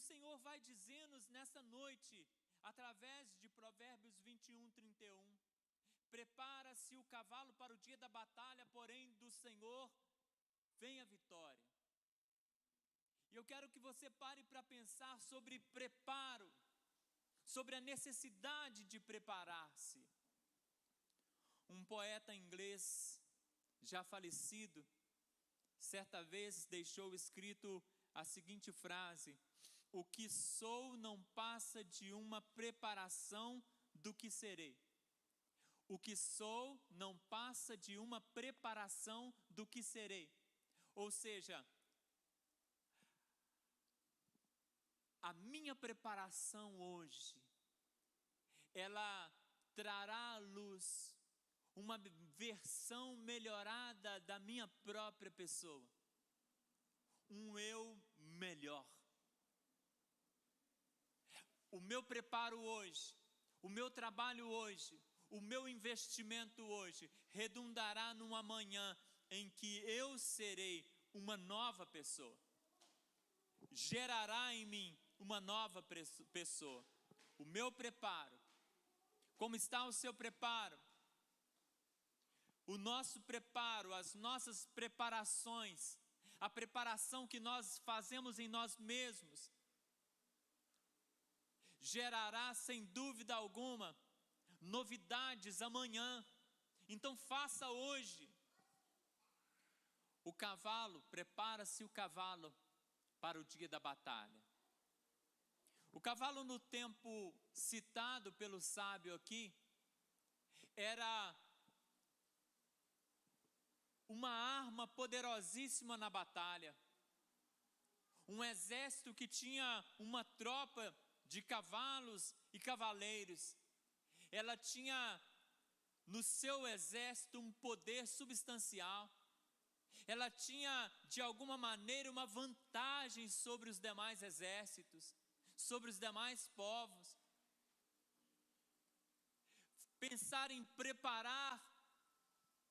Senhor vai dizer-nos nessa noite, através de Provérbios 21, 31, prepara-se o cavalo para o dia da batalha, porém do Senhor vem a vitória. E eu quero que você pare para pensar sobre preparo, sobre a necessidade de preparar-se. Um poeta inglês, já falecido, certa vez deixou escrito a seguinte frase: o que sou não passa de uma preparação do que serei. O que sou não passa de uma preparação do que serei. Ou seja, a minha preparação hoje, ela trará à luz uma versão melhorada da minha própria pessoa. Um eu melhor. O meu preparo hoje, o meu trabalho hoje, o meu investimento hoje, redundará num amanhã em que eu serei uma nova pessoa. Gerará em mim uma nova pessoa. O meu preparo. Como está o seu preparo? O nosso preparo, as nossas preparações, a preparação que nós fazemos em nós mesmos, gerará sem dúvida alguma novidades amanhã. Então faça hoje. O cavalo, prepara-se o cavalo para o dia da batalha. O cavalo, no tempo citado pelo sábio aqui, era uma arma poderosíssima na batalha. Um exército que tinha uma tropa de cavalos e cavaleiros. Ela tinha no seu exército um poder substancial. Ela tinha, de alguma maneira, uma vantagem sobre os demais exércitos, sobre os demais povos. Pensar em preparar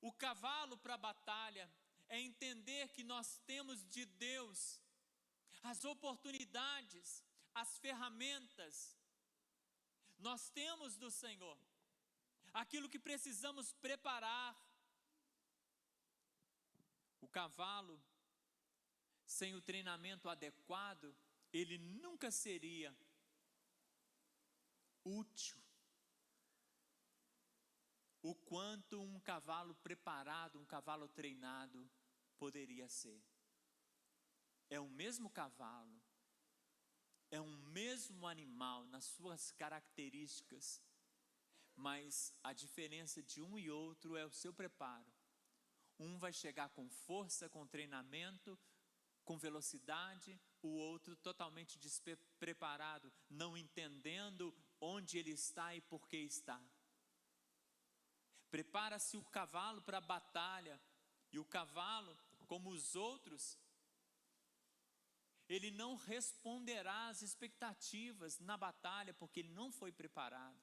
o cavalo para a batalha é entender que nós temos de Deus as oportunidades, as ferramentas. Nós temos do Senhor aquilo que precisamos preparar. O cavalo, sem o treinamento adequado, ele nunca seria útil o quanto um cavalo preparado, um cavalo treinado poderia ser. É o mesmo cavalo, é um mesmo animal nas suas características, mas a diferença de um e outro é o seu preparo. Um vai chegar com força, com treinamento, com velocidade, o outro totalmente despreparado, não entendendo onde ele está e por que está. Prepara-se o cavalo para a batalha, e o cavalo, como os outros, ele não responderá às expectativas na batalha, porque ele não foi preparado.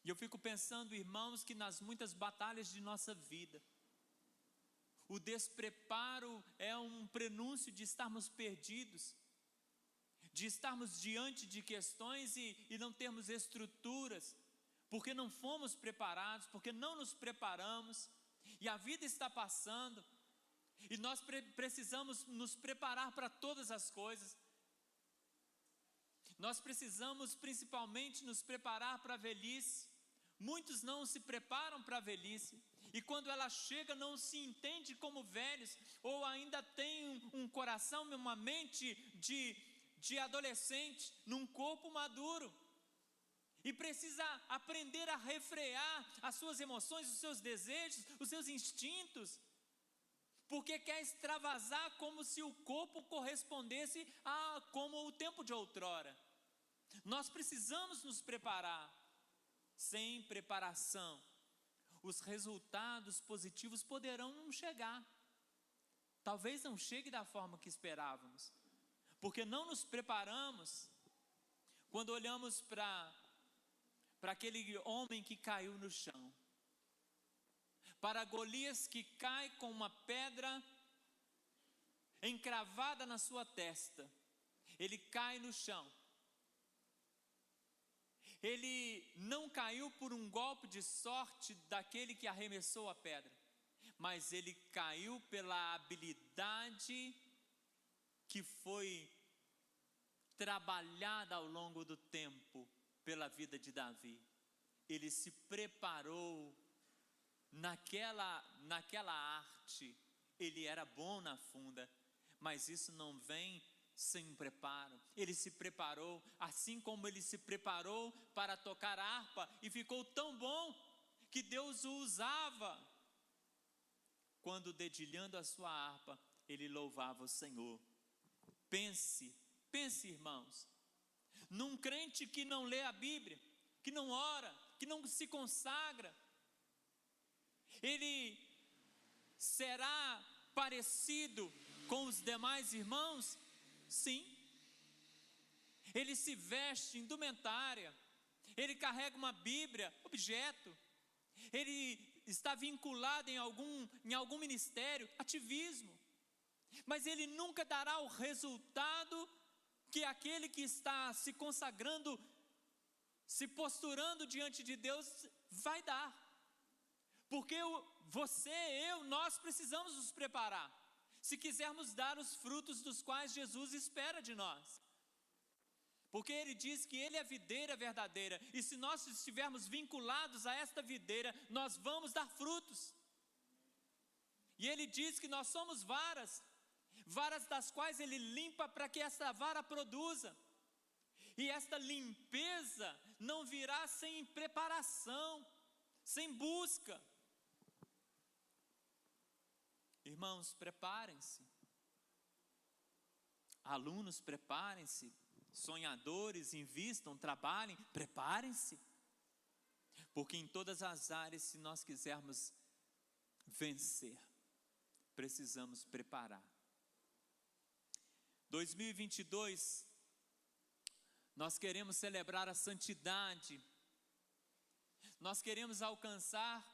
E eu fico pensando, irmãos, que nas muitas batalhas de nossa vida, o despreparo é um prenúncio de estarmos perdidos, de estarmos diante de questões e não termos estruturas, porque não fomos preparados, porque não nos preparamos, e a vida está passando, e nós precisamos nos preparar para todas as coisas. Nós precisamos principalmente nos preparar para a velhice. Muitos não se preparam para a velhice, e quando ela chega não se entende como velhos, ou ainda tem um coração, uma mente de adolescente, num corpo maduro, e precisa aprender a refrear as suas emoções, os seus desejos, os seus instintos, porque quer extravasar como se o corpo correspondesse a como o tempo de outrora. Nós precisamos nos preparar. Sem preparação, os resultados positivos poderão não chegar. Talvez não chegue da forma que esperávamos, porque não nos preparamos. Quando olhamos para aquele homem que caiu no chão, para Golias que cai com uma pedra encravada na sua testa, ele cai no chão. Ele não caiu por um golpe de sorte daquele que arremessou a pedra, mas ele caiu pela habilidade que foi trabalhada ao longo do tempo pela vida de Davi. Ele se preparou naquela arte, ele era bom na funda, mas isso não vem sem preparo. Ele se preparou, assim como ele se preparou para tocar harpa, e ficou tão bom que Deus o usava. Quando dedilhando a sua harpa, ele louvava o Senhor. Pense, irmãos, num crente que não lê a Bíblia, que não ora, que não se consagra, ele será parecido com os demais irmãos? Sim. Ele se veste indumentária, ele carrega uma Bíblia, objeto, ele está vinculado em algum ministério, ativismo, mas ele nunca dará o resultado que aquele que está se consagrando, se posturando diante de Deus vai dar. Porque nós precisamos nos preparar, se quisermos dar os frutos dos quais Jesus espera de nós. Porque ele diz que ele é a videira verdadeira, e se nós estivermos vinculados a esta videira, nós vamos dar frutos. E ele diz que nós somos varas das quais ele limpa para que essa vara produza. E esta limpeza não virá sem preparação, sem busca. Irmãos, preparem-se. Alunos, preparem-se. Sonhadores, invistam, trabalhem, preparem-se. Porque em todas as áreas, se nós quisermos vencer, precisamos preparar. 2022, nós queremos celebrar a santidade, nós queremos alcançar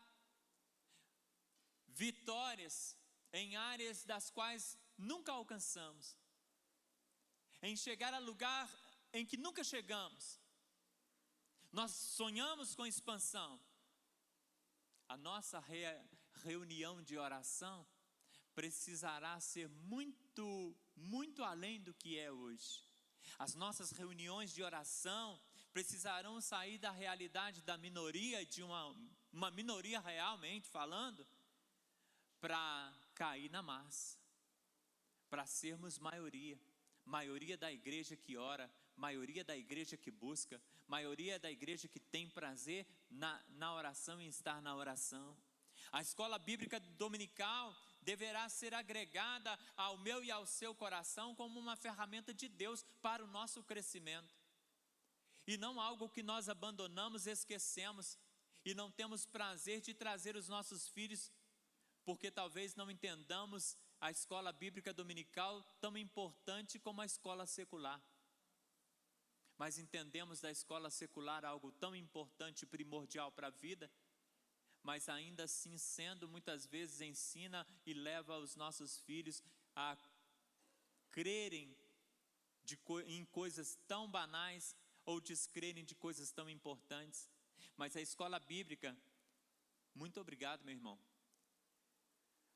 vitórias em áreas das quais nunca alcançamos, em chegar a lugar em que nunca chegamos. Nós sonhamos com expansão. A nossa reunião de oração precisará ser muito além do que é hoje. As nossas reuniões de oração precisarão sair da realidade da minoria, de uma minoria realmente falando, para cair na massa, para sermos maioria da igreja que ora, maioria da igreja que busca, maioria da igreja que tem prazer na oração e estar na oração. A escola bíblica dominical deverá ser agregada ao meu e ao seu coração como uma ferramenta de Deus para o nosso crescimento, e não algo que nós abandonamos, esquecemos e não temos prazer de trazer os nossos filhos, porque talvez não entendamos a escola bíblica dominical tão importante como a escola secular, mas entendemos da escola secular algo tão importante e primordial para a vida, mas ainda assim sendo muitas vezes ensina e leva os nossos filhos a crerem em coisas tão banais ou descrerem de coisas tão importantes. Mas a escola bíblica, muito obrigado, meu irmão,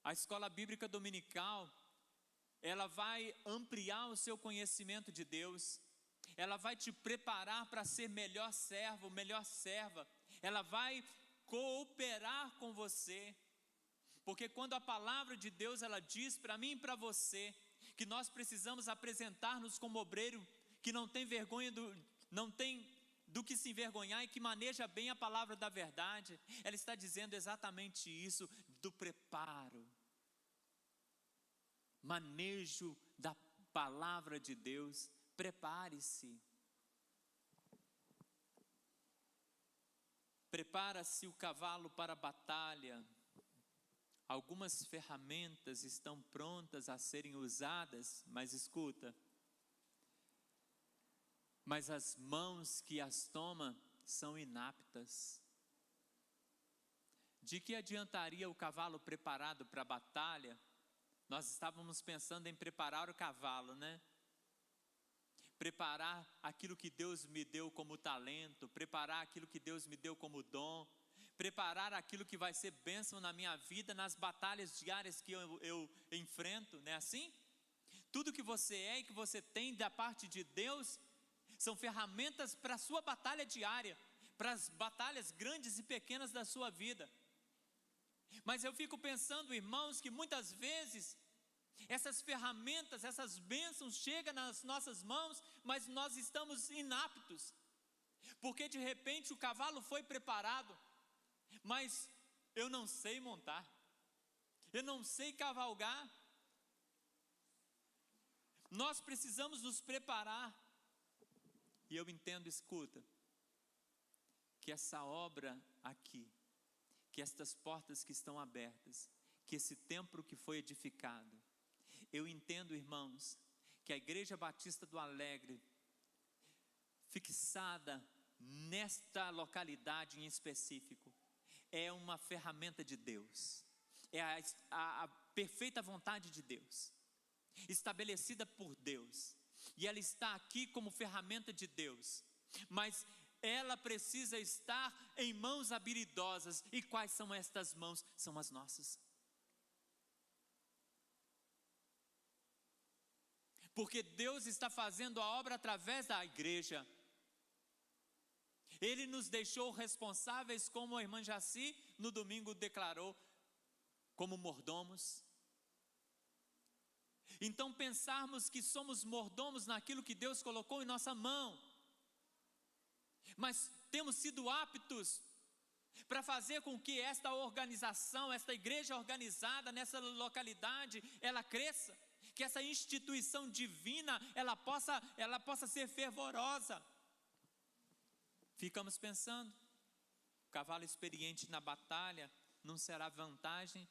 a escola bíblica dominical, ela vai ampliar o seu conhecimento de Deus, ela vai te preparar para ser melhor servo, melhor serva, ela vai cooperar com você, porque quando a palavra de Deus ela diz para mim e para você que nós precisamos apresentar-nos como obreiro que não tem vergonha não tem do que se envergonhar e que maneja bem a palavra da verdade, ela está dizendo exatamente isso, do preparo, manejo da palavra de Deus. Prepare-se. Prepara-se o cavalo para a batalha. Algumas ferramentas estão prontas a serem usadas, mas escuta, mas as mãos que as tomam são inaptas. De que adiantaria o cavalo preparado para a batalha? Nós estávamos pensando em preparar o cavalo, né? preparar aquilo que Deus me deu como talento, preparar aquilo que Deus me deu como dom, preparar aquilo que vai ser bênção na minha vida, nas batalhas diárias que eu enfrento, não é assim? Tudo que você é e que você tem da parte de Deus, são ferramentas para a sua batalha diária, para as batalhas grandes e pequenas da sua vida. Mas eu fico pensando, irmãos, que muitas vezes essas ferramentas, essas bênçãos chegam nas nossas mãos, mas nós estamos inaptos, porque de repente o cavalo foi preparado, mas eu não sei montar, eu não sei cavalgar. Nós precisamos nos preparar. E eu entendo, escuta, que essa obra aqui, que estas portas que estão abertas, que esse templo que foi edificado, eu entendo, irmãos, que a Igreja Batista do Alegre, fixada nesta localidade em específico, é uma ferramenta de Deus, é a perfeita vontade de Deus, estabelecida por Deus, e ela está aqui como ferramenta de Deus, mas ela precisa estar em mãos habilidosas. E quais são estas mãos? São as nossas. Porque Deus está fazendo a obra através da igreja. Ele nos deixou responsáveis, como a irmã Jaci no domingo declarou, como mordomos. Então pensarmos que somos mordomos naquilo que Deus colocou em nossa mão, mas temos sido aptos para fazer com que esta organização, esta igreja organizada nessa localidade, ela cresça, que essa instituição divina, ela possa ser fervorosa. Ficamos pensando, o cavalo experiente na batalha não será vantagem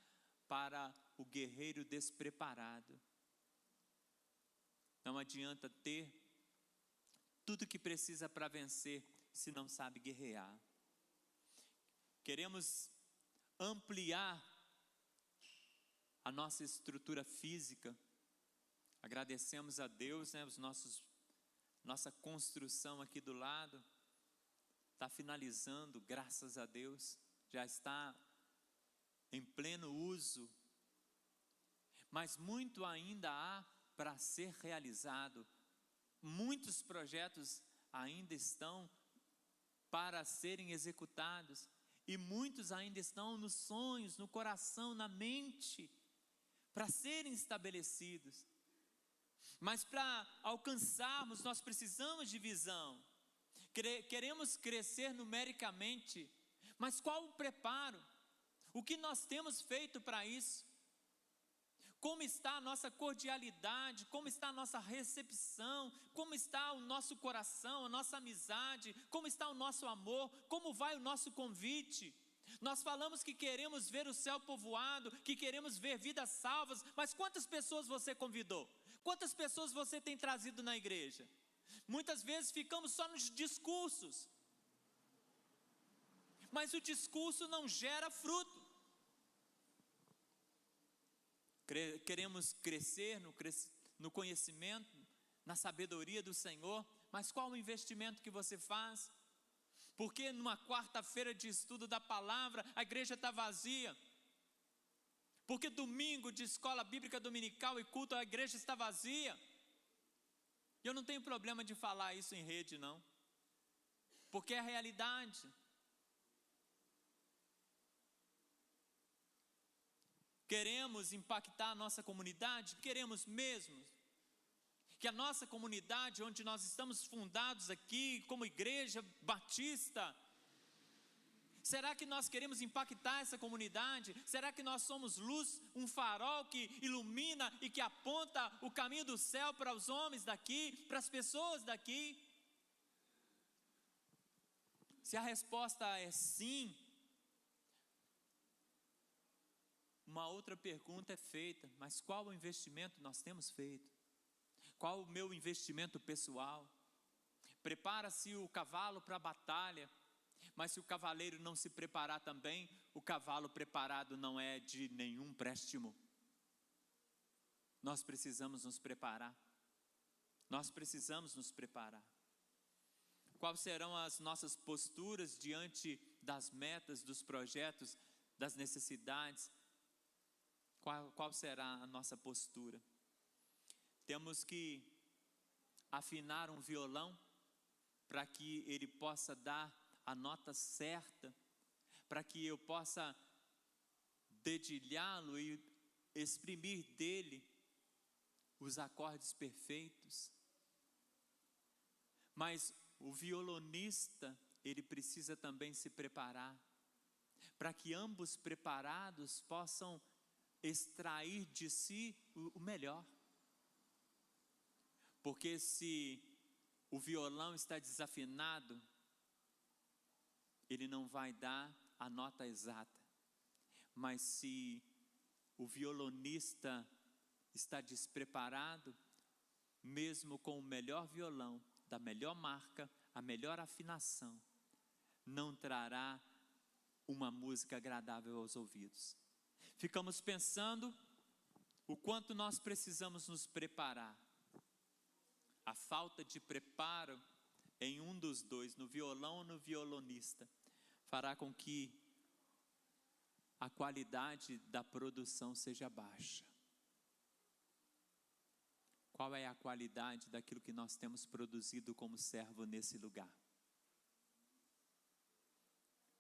para o guerreiro despreparado. Não adianta ter tudo que precisa para vencer, se não sabe guerrear. Queremos ampliar a nossa estrutura física. Agradecemos a Deus, né, nossa construção aqui do lado está finalizando, graças a Deus, já está em pleno uso. Mas muito ainda há para ser realizado. Muitos projetos ainda estão para serem executados, e muitos ainda estão nos sonhos, no coração, na mente, para serem estabelecidos. Mas para alcançarmos, nós precisamos de visão. Queremos crescer numericamente, mas qual o preparo? O que nós temos feito para isso? Como está a nossa cordialidade? Como está a nossa recepção? Como está o nosso coração, a nossa amizade? Como está o nosso amor? Como vai o nosso convite? Nós falamos que queremos ver o céu povoado, que queremos ver vidas salvas, mas quantas pessoas você convidou? Quantas pessoas você tem trazido na igreja? Muitas vezes ficamos só nos discursos, mas o discurso não gera fruto. Queremos crescer no conhecimento, na sabedoria do Senhor, mas qual o investimento que você faz? Porque numa quarta-feira de estudo da palavra, a igreja está vazia. Porque domingo de escola bíblica dominical e culto, a igreja está vazia. E eu não tenho problema de falar isso em rede, não, porque é a realidade. Queremos impactar a nossa comunidade? Queremos mesmo. Que a nossa comunidade, onde nós estamos fundados aqui, como igreja batista, será que nós queremos impactar essa comunidade? Será que nós somos luz, um farol que ilumina e que aponta o caminho do céu para os homens daqui, para as pessoas daqui? Se a resposta é sim, uma outra pergunta é feita: mas qual o investimento nós temos feito? Qual o meu investimento pessoal? Prepara-se o cavalo para a batalha, mas se o cavaleiro não se preparar também, o cavalo preparado não é de nenhum préstimo. Nós precisamos nos preparar. Nós precisamos nos preparar. Quais serão as nossas posturas diante das metas, dos projetos, das necessidades? Qual será a nossa postura? Temos que afinar um violão para que ele possa dar a nota certa, para que eu possa dedilhá-lo e exprimir dele os acordes perfeitos. Mas o violonista, ele precisa também se preparar, para que ambos preparados possam extrair de si o melhor. Porque se o violão está desafinado, ele não vai dar a nota exata. Mas se o violonista está despreparado, mesmo com o melhor violão, da melhor marca, a melhor afinação, não trará uma música agradável aos ouvidos. Ficamos pensando o quanto nós precisamos nos preparar. A falta de preparo em um dos dois, no violão ou no violonista, fará com que a qualidade da produção seja baixa. Qual é a qualidade daquilo que nós temos produzido como servo nesse lugar?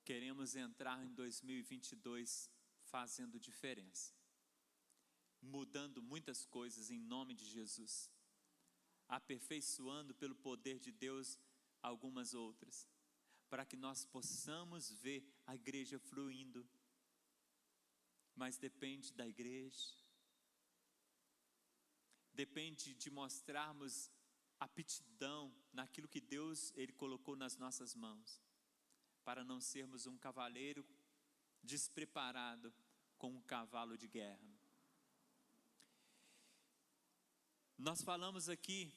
Queremos entrar em 2022 fazendo diferença, mudando muitas coisas em nome de Jesus, aperfeiçoando pelo poder de Deus algumas outras, para que nós possamos ver a igreja fluindo. Mas depende da igreja, depende de mostrarmos aptidão naquilo que Deus ele colocou nas nossas mãos, para não sermos um cavaleiro despreparado com um cavalo de guerra. Nós falamos aqui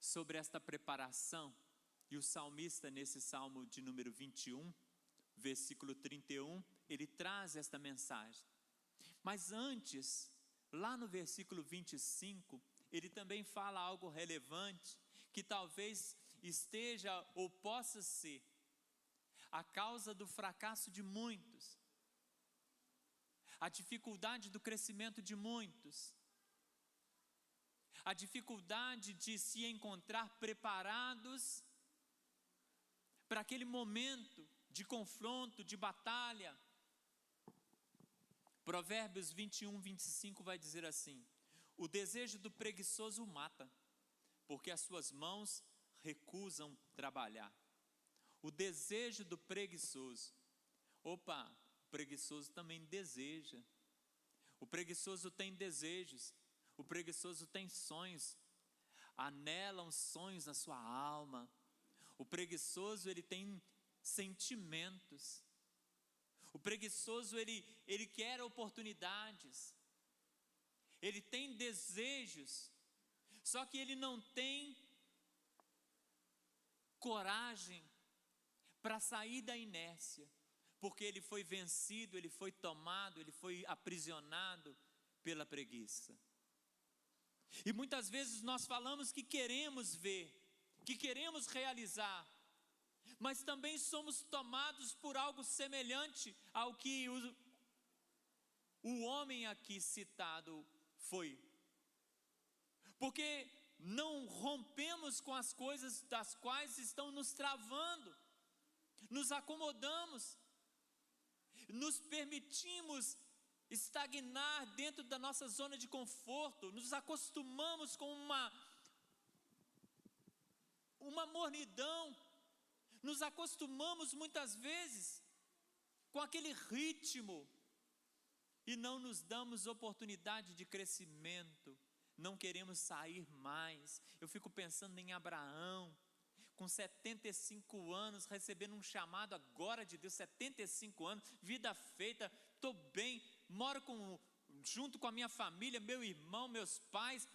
sobre esta preparação, e o salmista nesse salmo de número 21, versículo 31, ele traz esta mensagem. Mas antes, lá no versículo 25, ele também fala algo relevante, que talvez esteja ou possa ser a causa do fracasso de muitos, a dificuldade do crescimento de muitos, a dificuldade de se encontrar preparados para aquele momento de confronto, de batalha. Provérbios 21, 25 vai dizer assim: o desejo do preguiçoso o mata, porque as suas mãos recusam trabalhar. O desejo do preguiçoso. O preguiçoso também deseja. O preguiçoso tem desejos. O preguiçoso tem sonhos. Anelam sonhos na sua alma. O preguiçoso, ele tem sentimentos. O preguiçoso, ele quer oportunidades. Ele tem desejos. Só que ele não tem coragem para sair da inércia, porque ele foi vencido, ele foi tomado, ele foi aprisionado pela preguiça. E muitas vezes nós falamos que queremos ver, que queremos realizar, mas também somos tomados por algo semelhante ao que o homem aqui citado foi. Porque não rompemos com as coisas das quais estão nos travando, nos acomodamos, nos permitimos estagnar dentro da nossa zona de conforto, nos acostumamos com uma mornidão, nos acostumamos muitas vezes com aquele ritmo e não nos damos oportunidade de crescimento, não queremos sair mais. Eu fico pensando em Abraão, com 75 anos, recebendo um chamado agora de Deus, 75 anos, vida feita, estou bem, moro junto com a minha família, meu irmão, meus pais,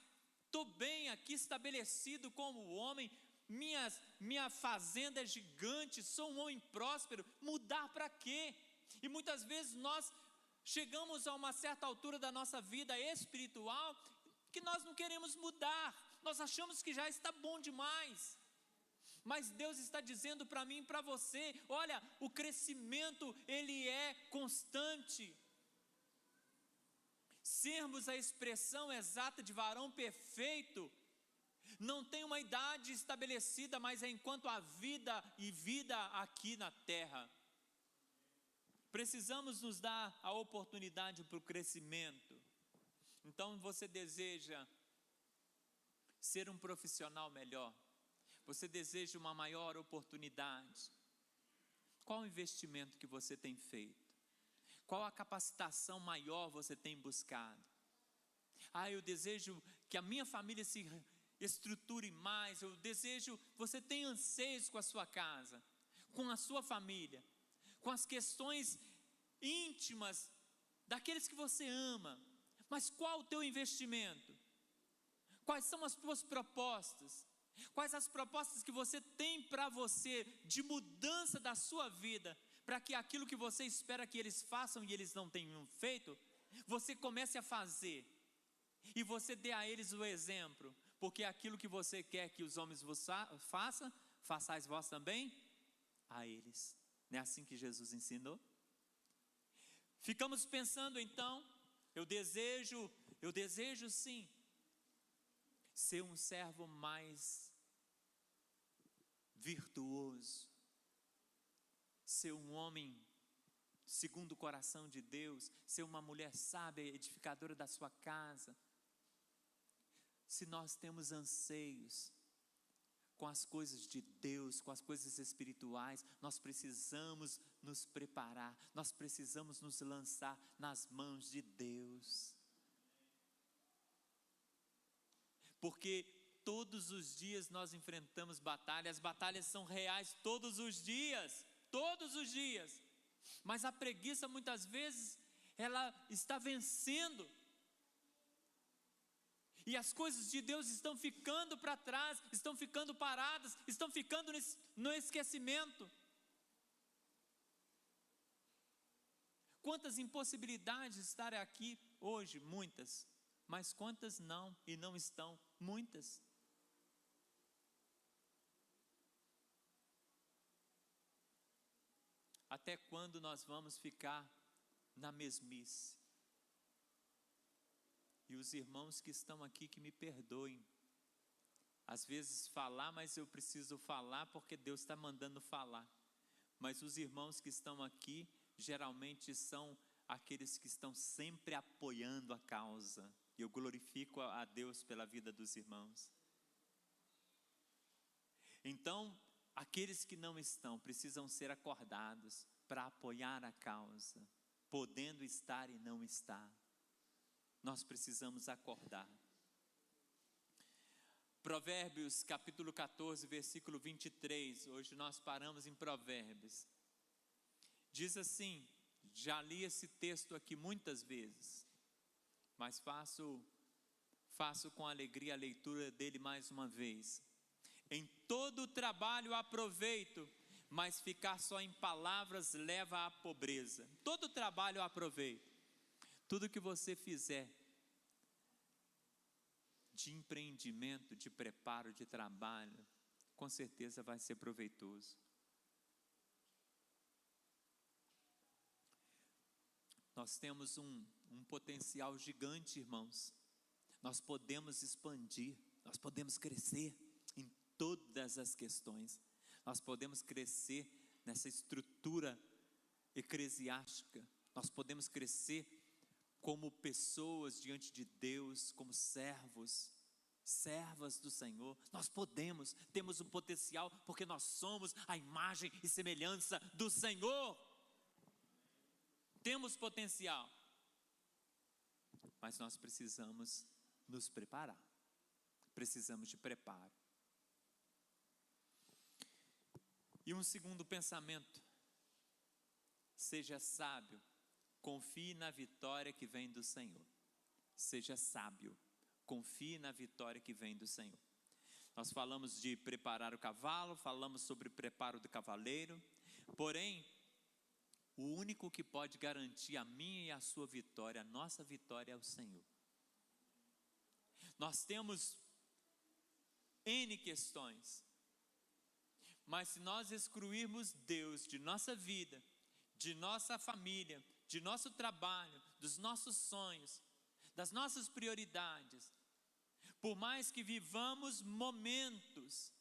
estou bem aqui estabelecido como homem, minha fazenda é gigante, sou um homem próspero, mudar para quê? E muitas vezes nós chegamos a uma certa altura da nossa vida espiritual, que nós não queremos mudar, nós achamos que já está bom demais. Mas Deus está dizendo para mim e para você: olha, o crescimento ele é constante. Sermos a expressão exata de varão perfeito não tem uma idade estabelecida, mas é enquanto há vida e vida aqui na terra. Precisamos nos dar a oportunidade para o crescimento. Então você deseja ser um profissional melhor? Você deseja uma maior oportunidade? Qual o investimento que você tem feito? Qual a capacitação maior você tem buscado? Eu desejo que a minha família se estruture mais. Eu desejo, você tem anseios com a sua casa, com a sua família, com as questões íntimas daqueles que você ama. Mas qual o teu investimento? Quais são as tuas propostas? Quais as propostas que você tem para você de mudança da sua vida, para que aquilo que você espera que eles façam e eles não tenham feito, você comece a fazer e você dê a eles o exemplo, porque aquilo que você quer que os homens vos façam, façais vós também a eles. Não é assim que Jesus ensinou? Ficamos pensando então, eu desejo sim ser um servo mais virtuoso, ser um homem segundo o coração de Deus, ser uma mulher sábia, edificadora da sua casa. Se nós temos anseios com as coisas de Deus, com as coisas espirituais, nós precisamos nos preparar, nós precisamos nos lançar nas mãos de Deus. Porque todos os dias nós enfrentamos batalhas, as batalhas são reais todos os dias, mas a preguiça muitas vezes, ela está vencendo, e as coisas de Deus estão ficando para trás, estão ficando paradas, estão ficando no esquecimento. Quantas impossibilidades de estar aqui hoje? Muitas. Mas quantas não e não estão? Muitas. Até quando nós vamos ficar na mesmice? E os irmãos que estão aqui, que me perdoem. Às vezes falar, mas eu preciso falar porque Deus está mandando falar. Mas os irmãos que estão aqui, geralmente são aqueles que estão sempre apoiando a causa. E eu glorifico a Deus pela vida dos irmãos. Então, aqueles que não estão, precisam ser acordados para apoiar a causa, podendo estar e não estar. Nós precisamos acordar. Provérbios capítulo 14, versículo 23, hoje nós paramos em Provérbios. Diz assim, já li esse texto aqui muitas vezes, mas faço com alegria a leitura dele mais uma vez. Em todo o trabalho há proveito, mas ficar só em palavras leva à pobreza. Todo trabalho há proveito. Tudo que você fizer de empreendimento, de preparo, de trabalho, com certeza vai ser proveitoso. Nós temos um potencial gigante, irmãos. Nós podemos expandir, nós podemos crescer em todas as questões. Nós podemos crescer nessa estrutura eclesiástica. Nós podemos crescer como pessoas diante de Deus, como servas do Senhor. Nós temos um potencial, porque nós somos a imagem e semelhança do Senhor. Temos potencial, mas nós precisamos nos preparar. Precisamos de preparo. E um segundo pensamento: seja sábio, confie na vitória que vem do Senhor. Seja sábio, confie na vitória que vem do Senhor. Nós falamos de preparar o cavalo, falamos sobre o preparo do cavaleiro, porém, o único que pode garantir a minha e a sua vitória, a nossa vitória, é o Senhor. Nós temos N questões. Mas se nós excluirmos Deus de nossa vida, de nossa família, de nosso trabalho, dos nossos sonhos, das nossas prioridades, por mais que vivamos momentos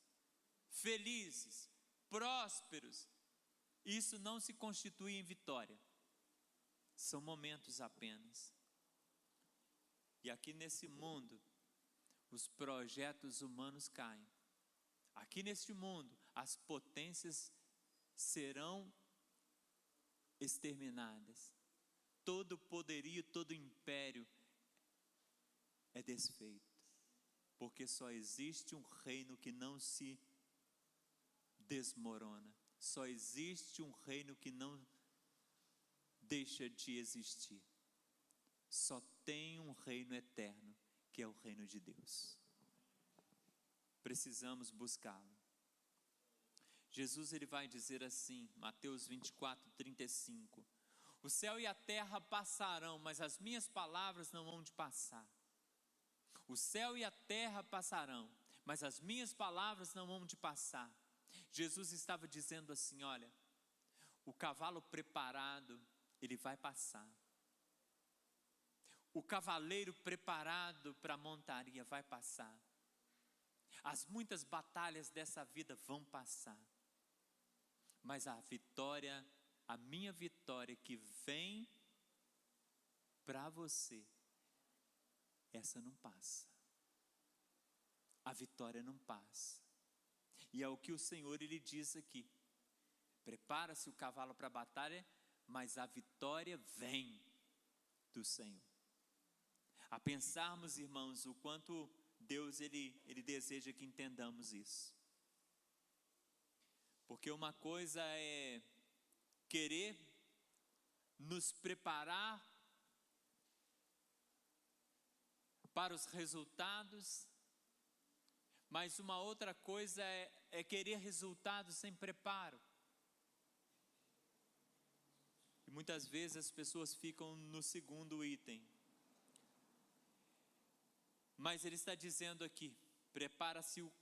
felizes, prósperos, isso não se constitui em vitória. São momentos apenas. E aqui nesse mundo, os projetos humanos caem. Aqui neste mundo, as potências serão exterminadas. Todo poderio, todo império é desfeito. Porque só existe um reino que não se desmorona. Só existe um reino que não deixa de existir. Só tem um reino eterno, que é o reino de Deus. Precisamos buscá-lo. Jesus ele vai dizer assim, Mateus 24:35: o céu e a terra passarão, mas as minhas palavras não vão de passar. O céu e a terra passarão, mas as minhas palavras não vão de passar. Jesus estava dizendo assim, olha, o cavalo preparado, ele vai passar. O cavaleiro preparado para a montaria vai passar. As muitas batalhas dessa vida vão passar. Mas a vitória, a minha vitória que vem para você, essa não passa. A vitória não passa. E é o que o Senhor ele diz aqui. Prepara-se o cavalo para a batalha, mas a vitória vem do Senhor. A pensarmos, irmãos, o quanto Deus ele deseja que entendamos isso. Porque uma coisa é querer nos preparar para os resultados, mas uma outra coisa é querer resultados sem preparo. E muitas vezes as pessoas ficam no segundo item. Mas ele está dizendo aqui, prepara-se o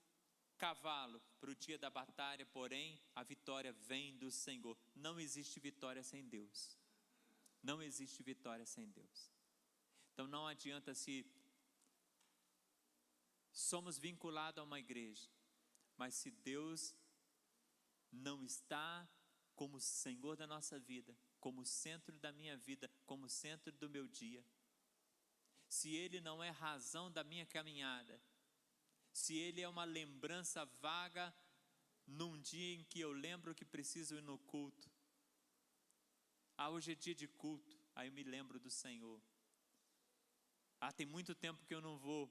cavalo para o dia da batalha, porém a vitória vem do Senhor. Não existe vitória sem Deus. Não existe vitória sem Deus. Então não adianta se somos vinculados a uma igreja, mas se Deus não está como Senhor da nossa vida, como centro da minha vida, como centro do meu dia, se Ele não é razão da minha caminhada, se Ele é uma lembrança vaga num dia em que eu lembro que preciso ir no culto, hoje é dia de culto, aí eu me lembro do Senhor. Tem muito tempo que eu não vou,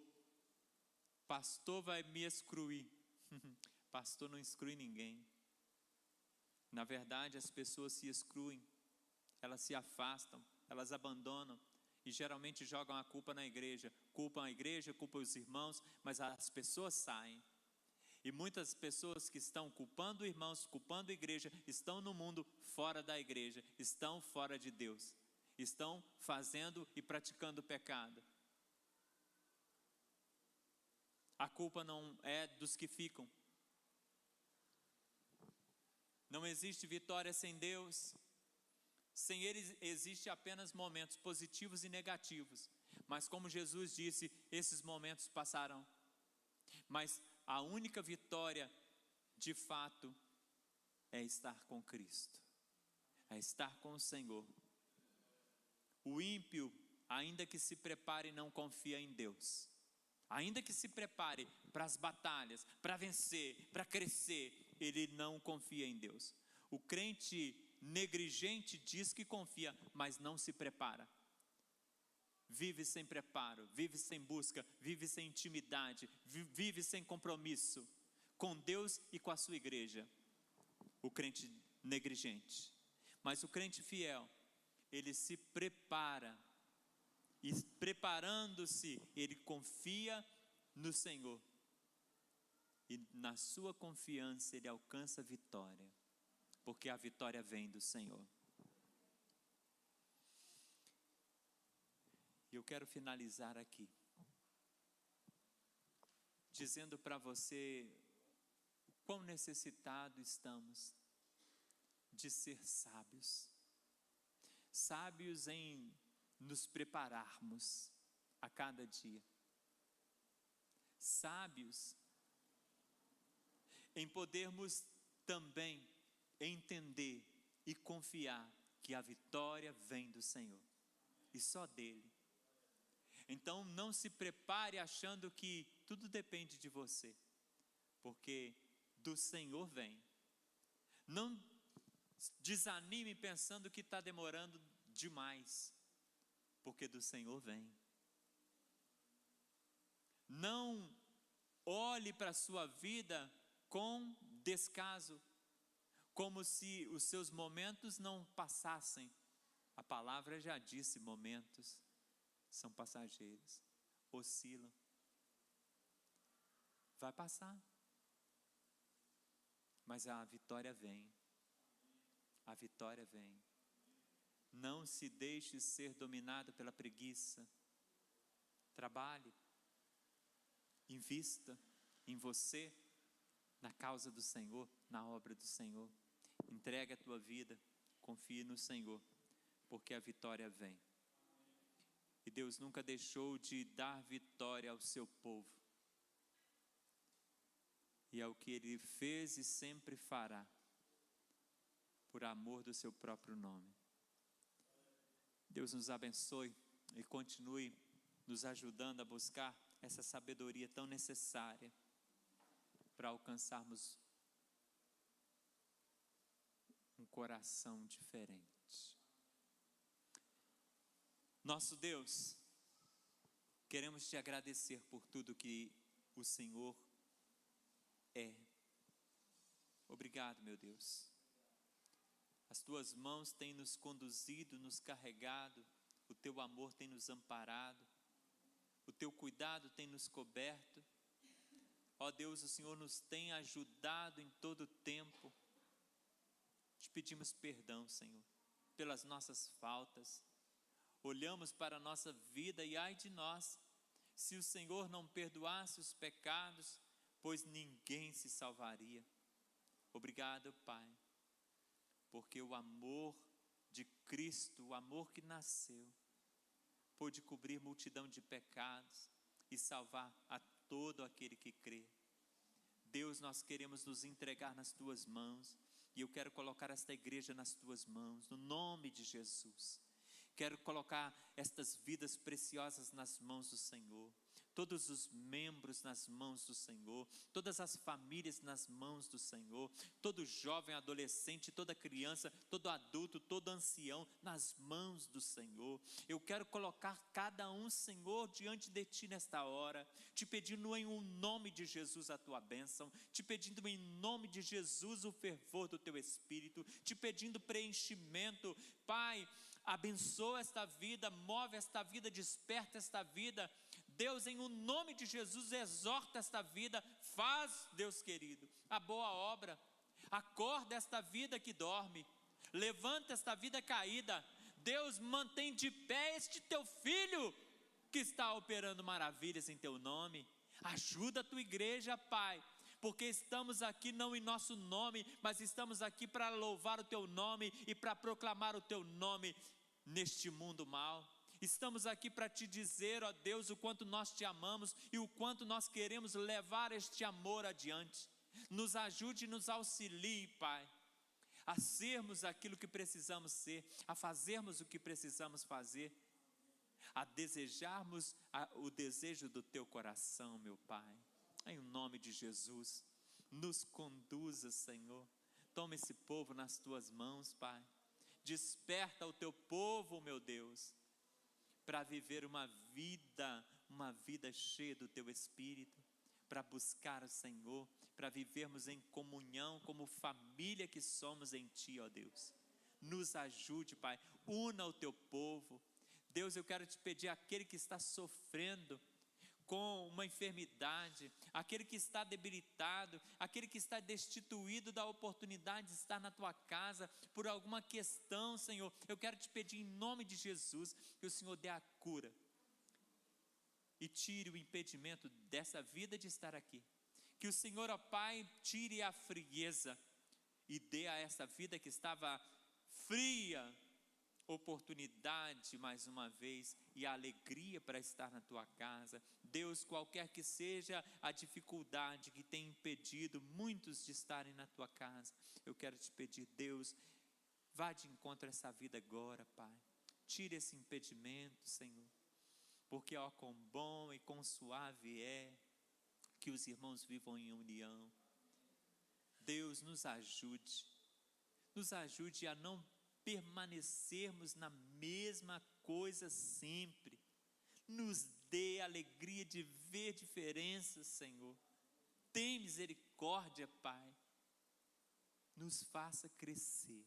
pastor vai me excluir. Pastor não exclui ninguém. Na verdade, as pessoas se excluem, elas se afastam, elas abandonam e geralmente jogam a culpa na igreja. Culpam a igreja, culpam os irmãos, mas as pessoas saem. E muitas pessoas que estão culpando irmãos, culpando a igreja, estão no mundo fora da igreja, estão fora de Deus, estão fazendo e praticando pecado. A culpa não é dos que ficam. Não existe vitória sem Deus. Sem Ele existe apenas momentos positivos e negativos. Mas como Jesus disse, esses momentos passarão. Mas a única vitória, de fato, é estar com Cristo. É estar com o Senhor. O ímpio, ainda que se prepare, não confia em Deus. Ainda que se prepare para as batalhas, para vencer, para crescer, ele não confia em Deus. O crente negligente diz que confia, mas não se prepara. Vive sem preparo, vive sem busca, vive sem intimidade, vive sem compromisso com Deus e com a sua igreja. O crente negligente. Mas o crente fiel, ele se prepara. E preparando-se, ele confia no Senhor. E na sua confiança ele alcança a vitória. Porque a vitória vem do Senhor. E eu quero finalizar aqui. dizendo para você o quão necessitado estamos de ser sábios. Sábios em nos prepararmos a cada dia. Sábios em podermos também entender e confiar que a vitória vem do Senhor e só dele. Então não se prepare achando que tudo depende de você, porque do Senhor vem. Não desanime pensando que está demorando demais, porque do Senhor vem. Não olhe para a sua vida com descaso, como se os seus momentos não passassem. A palavra já disse: momentos são passageiros, oscilam. Vai passar, mas a vitória vem. A vitória vem. Não se deixe ser dominado pela preguiça. Trabalhe, invista em você, na causa do Senhor, na obra do Senhor. Entregue a tua vida, confie no Senhor, porque a vitória vem. E Deus nunca deixou de dar vitória ao seu povo. E é o que Ele fez e sempre fará, por amor do seu próprio nome. Deus nos abençoe e continue nos ajudando a buscar essa sabedoria tão necessária para alcançarmos um coração diferente. Nosso Deus, queremos te agradecer por tudo que o Senhor é. Obrigado, meu Deus. As tuas mãos têm nos conduzido, nos carregado, o teu amor tem nos amparado, o teu cuidado tem nos coberto. Ó Deus, o Senhor nos tem ajudado em todo o tempo. Te pedimos perdão, Senhor, pelas nossas faltas. Olhamos para a nossa vida e ai de nós, se o Senhor não perdoasse os pecados, pois ninguém se salvaria. Obrigado, Pai, porque o amor de Cristo, o amor que nasceu, pôde cobrir multidão de pecados e salvar a todo aquele que crê. Deus, nós queremos nos entregar nas tuas mãos, e eu quero colocar esta igreja nas tuas mãos, no nome de Jesus. Quero colocar estas vidas preciosas nas mãos do Senhor, todos os membros nas mãos do Senhor, todas as famílias nas mãos do Senhor, todo jovem, adolescente, toda criança, todo adulto, todo ancião nas mãos do Senhor. Eu quero colocar cada um, Senhor, diante de Ti nesta hora, te pedindo em nome de Jesus a Tua bênção, te pedindo em nome de Jesus o fervor do Teu Espírito, te pedindo preenchimento. Pai, abençoa esta vida, move esta vida, desperta esta vida. Deus, em o nome de Jesus, exorta esta vida, faz, Deus querido, a boa obra, acorda esta vida que dorme, levanta esta vida caída. Deus, mantém de pé este teu filho, que está operando maravilhas em teu nome. Ajuda a tua igreja, Pai, porque estamos aqui não em nosso nome, mas estamos aqui para louvar o teu nome e para proclamar o teu nome neste mundo mal. Estamos aqui para te dizer, ó Deus, o quanto nós te amamos e o quanto nós queremos levar este amor adiante. Nos ajude e nos auxilie, Pai, a sermos aquilo que precisamos ser, a fazermos o que precisamos fazer, a desejarmos o desejo do teu coração, meu Pai. Em nome de Jesus, nos conduza, Senhor. Toma esse povo nas tuas mãos, Pai. Desperta o teu povo, meu Deus, para viver uma vida cheia do teu Espírito, para buscar o Senhor, para vivermos em comunhão como família que somos em Ti, ó Deus. Nos ajude, Pai, una o teu povo. Deus, eu quero te pedir, aquele que está sofrendo com uma enfermidade, aquele que está debilitado, aquele que está destituído da oportunidade de estar na tua casa por alguma questão, Senhor, eu quero te pedir em nome de Jesus que o Senhor dê a cura, e tire o impedimento dessa vida de estar aqui. Que o Senhor, ó Pai, tire a frieza e dê a essa vida que estava fria oportunidade mais uma vez e a alegria para estar na tua casa. Deus, qualquer que seja a dificuldade que tem impedido muitos de estarem na tua casa, eu quero te pedir, Deus, vá de encontro a essa vida agora, Pai. Tire esse impedimento, Senhor, porque ó, quão bom e quão suave é que os irmãos vivam em união. Deus, nos ajude a não permanecermos na mesma coisa sempre. Nos dê a alegria de ver diferenças, Senhor. Tem misericórdia, Pai. Nos faça crescer.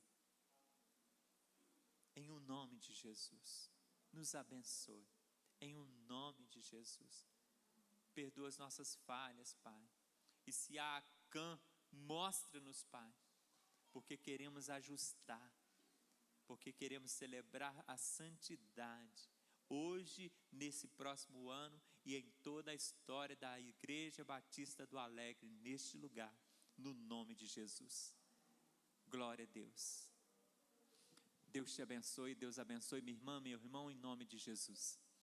Em o nome de Jesus. Nos abençoe. Em o nome de Jesus. Perdoa as nossas falhas, Pai. E se há cã, mostra-nos, Pai. Porque queremos ajustar. Porque queremos celebrar a santidade, hoje, nesse próximo ano, e em toda a história da Igreja Batista do Alegre, neste lugar, no nome de Jesus. Glória a Deus. Deus te abençoe, Deus abençoe minha irmã, meu irmão, em nome de Jesus.